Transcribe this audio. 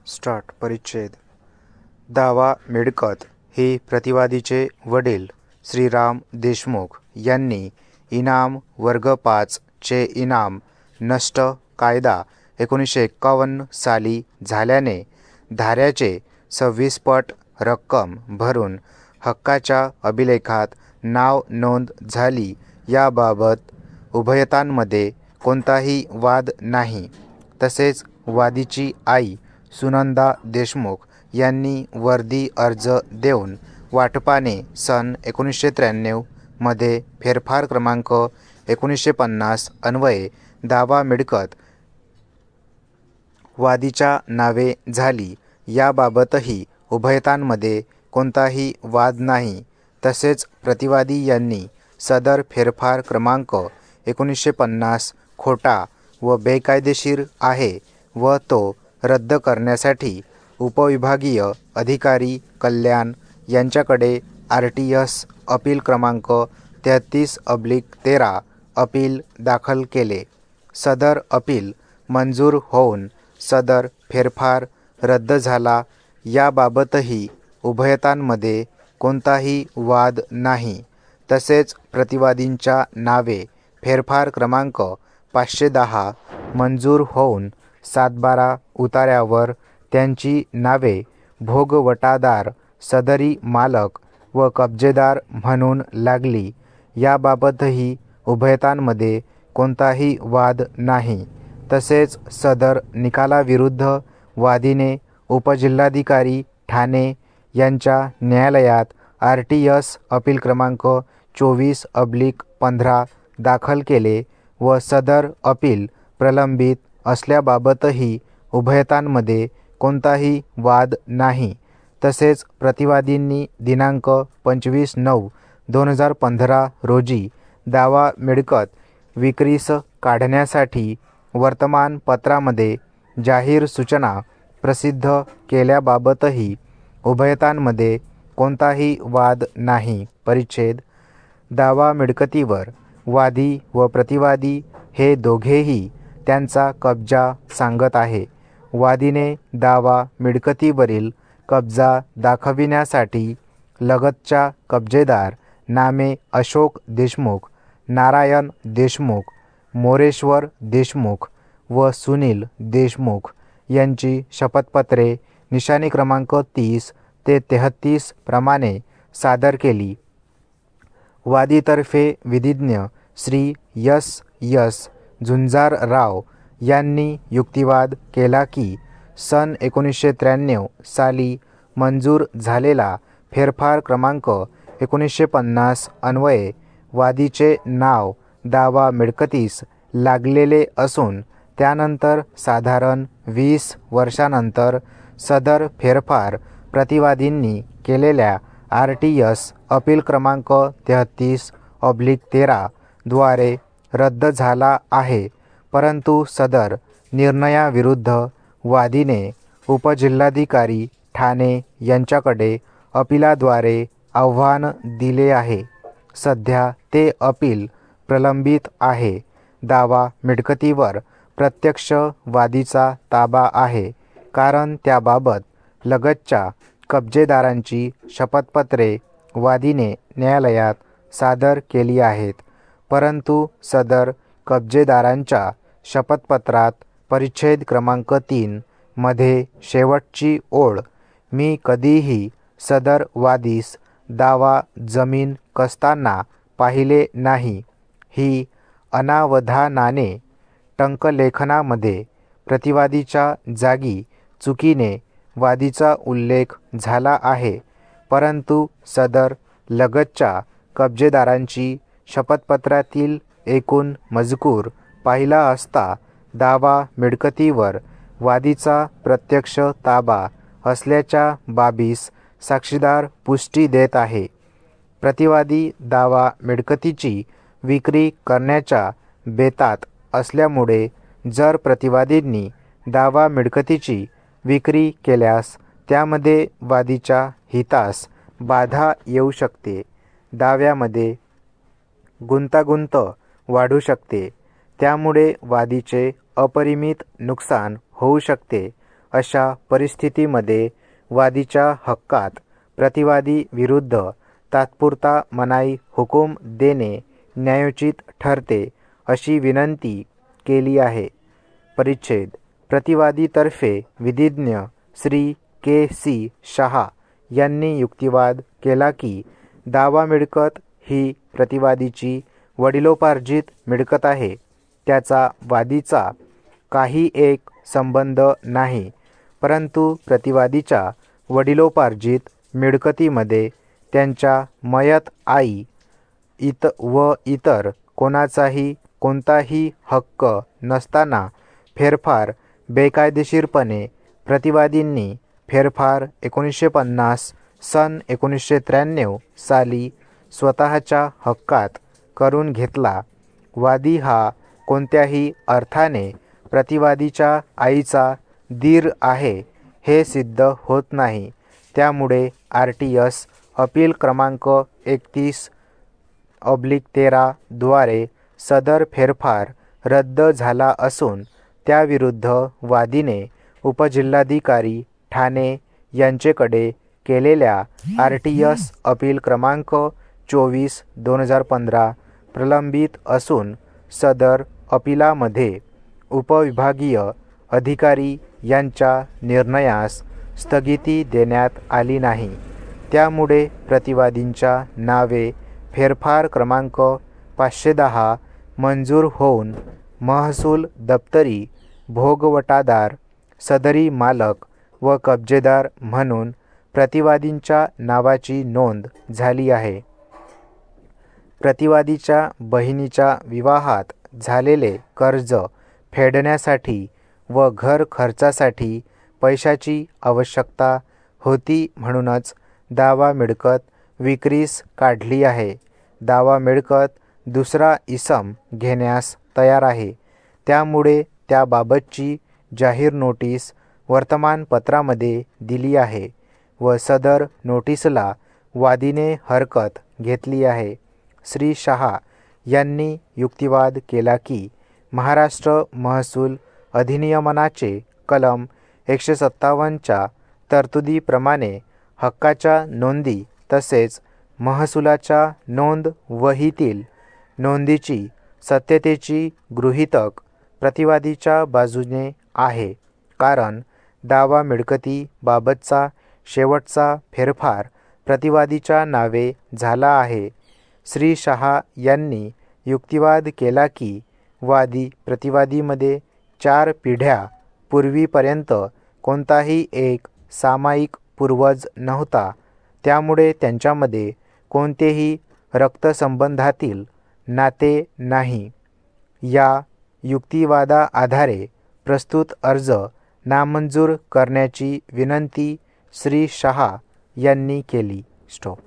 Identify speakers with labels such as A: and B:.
A: Start. परिच्छेद. दावा मिळकत ही प्रतिवादीचे वडील श्रीराम देशमुख यांनी इनाम वर्ग 5 चे इनाम नष्ट कायदा 1951 साली झाल्याने धाऱ्याचे 26 पट रक्कम भरून हक्काच्या अभिलेखात नाव नोंद झाली. याबाबत उभयतांमध्ये कोणताही वाद नाही. तसेच वादीची आई सुनंदा देशमुख यांनी वर्दी अर्ज देऊन वाटपाने सन 1993 मध्ये फेरफार क्रमांक 1950 अन्वये दावा मिळकत वादीच्या नावे झाली. याबाबतही उभयतांमध्ये कोणताही वाद नाही. तसेच प्रतिवादी यांनी सदर फेरफार क्रमांक 1950 खोटा व बेकायदेशीर आहे व तो रद्द करण्यासाठी उपविभागीय अधिकारी कल्याण यांच्याकडे RTS अपील क्रमांक 33/13 अपील दाखल केले. सदर अपील मंजूर होऊन सदर फेरफार रद्द झाला. याबाबतही उभयतांमध्ये कोणताही वाद नाही. तसेच प्रतिवादींच्या नावे फेरफार क्रमांक 510 मंजूर होऊन 7/12 उतार्यावर त्यांची नावे भोगवटादार, सदरी मालक व कब्जेदार म्हणून लागली. याबाबतही उभयतांमध्ये कोणताही वाद नाही. तसेच सदर निकालाविरुद्ध वादीने उपजिल्हाधिकारी ठाणे यांच्या न्यायालयात RTS अपील क्रमांक 24/15 दाखल केले व सदर अपील प्रलंबित असल्याबाबतही उभयतांमध्ये कोणताही वाद नाही. तसेच प्रतिवादींनी दिनांक 25/9/2015 रोजी दावा मिळकत विक्रीस काढण्यासाठी वर्तमानपत्रामध्ये जाहीर सूचना प्रसिद्ध केल्याबाबतही उभयतांमध्ये कोणताही वाद नाही. परिच्छेद. दावा मिळकतीवर वादी व प्रतिवादी हे दोघेही त्यांचा कब्जा सांगत आहे. वादीने दावा मिळकतीवरील कब्जा दाखविण्यासाठी लगतच्या कब्जेदार नामे अशोक देशमुख, नारायण देशमुख, मोरेश्वर देशमुख व सुनील देशमुख यांची शपथपत्रे निशाणी क्रमांक 30 ते 33 प्रमाणे सादर केली. वादीतर्फे विधिज्ञ श्री S. झुंजारराव यांनी युक्तिवाद केला की सन 1993 साली मंजूर झालेला फेरफार क्रमांक 1950 अन्वये वादीचे नाव दावा मिळकतीस लागलेले असून त्यानंतर साधारण 20 वर्षांनंतर सदर फेरफार प्रतिवादींनी केलेल्या RTS अपील क्रमांक 33/13 द्वारे रद्द झाला आहे. परंतु सदर निर्णयाविरुद्ध वादीने उपजिल्हाधिकारी ठाणे यांच्याकडे अपिलाद्वारे आव्हान दिले आहे. सध्या ते अपील प्रलंबित आहे. दावा मिळकतीवर प्रत्यक्ष वादीचा ताबा आहे, कारण त्याबाबत लगतच्या कब्जेदारांची शपथपत्रे वादीने न्यायालयात सादर केली आहेत. परंतु सदर कब्जेदारांच्या शपथपत्रात परिच्छेद क्रमांक 3 मध्ये शेवटची ओळ "मी कधीही सदर वादीस दावा जमीन कसताना पाहिले नाही" ही अनावधानाने टंकलेखनामध्ये प्रतिवादीच्या जागी चुकीने वादीचा उल्लेख झाला आहे. परंतु सदर लगतच्या कब्जेदारांची शपथपत्रातील एकूण मजकूर पाहिला असता दावा मिळकतीवर वादीचा प्रत्यक्ष ताबा असल्याच्या बाबीस साक्षीदार पुष्टी देत आहे. प्रतिवादी दावा मिळकतीची विक्री करण्याच्या बेतात असल्यामुळे जर प्रतिवादींनी दावा मिळकतीची विक्री केल्यास त्यामध्ये वादीच्या हितास बाधा येऊ शकते. दाव्यामध्ये गुंतागुंत वाढू शकते. त्यामुळे वादीचे अपरिमित नुकसान होऊ शकते अशा परिस्थितीमध्ये वादीच्या हक्कात प्रतिवादी विरुद्ध तात्पुरता मनाई हुकूम देणे न्यायोचित ठरते अशी विनंती केली आहे. परिच्छेद प्रतिवादीतर्फे विधिज्ञ श्री के.सी. शहा यांनी युक्तिवाद केला की दावा मिळकत ही प्रतिवादीची वडिलोपार्जित मिळकत आहे. त्याचा वादीचा काही एक संबंध नाही, परंतु प्रतिवादीच्या वडिलोपार्जित मिळकतीमध्ये त्यांच्या मयत आई व इतर कोणताही हक्क नसताना फेरफार बेकायदेशीरपणे प्रतिवादींनी फेरफार 1950 सन 1993 साली स्वतःच्या हक्कात करून घेतला. वादी हा कोणत्याही अर्थाने प्रतिवादीच्या आईचा दीर आहे हे सिद्ध होत नाही. त्यामुळे RTS अपील क्रमांक 31/13 द्वारे सदर फेरफार रद्द झाला असून त्याविरुद्ध वादीने उपजिल्हाधिकारी ठाणे यांचेकडे केलेल्या RTS अपील क्रमांक 24/2015 प्रलंबित असून सदर अपीलामध्ये उपविभागीय अधिकारी यांच्या निर्णयास स्थगिती देण्यात आली नाही. त्यामुळे प्रतिवादींच्या नावे फेरफार क्रमांक 510 मंजूर होऊन महसूल दप्तरी भोगवटादार, सदरी मालक व कब्जेदार म्हणून प्रतिवादींच्या नावाची नोंद झाली आहे. प्रतिवादीच्या बहिणीच्या विवाहात झालेले कर्ज फेडण्यासाठी व घर खर्चासाठी पैशाची आवश्यकता होती, म्हणूनच दावा मिळकत विक्रीस काढली आहे. दावा मिळकत दुसरा इसम घेण्यास तयार आहे. त्यामुळे त्याबाबतची जाहीर नोटीस वर्तमानपत्रामध्ये दिली आहे व सदर नोटीसला वादीने हरकत घेतली आहे. श्री शहा यांनी युक्तिवाद केला की महाराष्ट्र महसूल अधिनियमनाचे कलम 157 च्या तरतुदीप्रमाणे हक्काच्या नोंदी तसेच महसुलाच्या नोंद वहीतील नोंदीची सत्यतेची गृहीतक प्रतिवादीच्या बाजूने आहे, कारण दावा मिळकती बाबतचा शेवटचा फेरफार प्रतिवादीच्या नावे झाला आहे. श्री शहा यांनी युक्तिवाद केला की वादी प्रतिवादीमध्ये 4 पिढ्या पूर्वीपर्यंत कोणताही एक सामायिक पूर्वज नव्हता. त्यामुळे त्यांच्यामध्ये कोणतेही रक्तसंबंधातील नाते नाही. या युक्तिवादाआधारे प्रस्तुत अर्ज नामंजूर करण्याची विनंती श्री शहा यांनी केली. स्टॉप.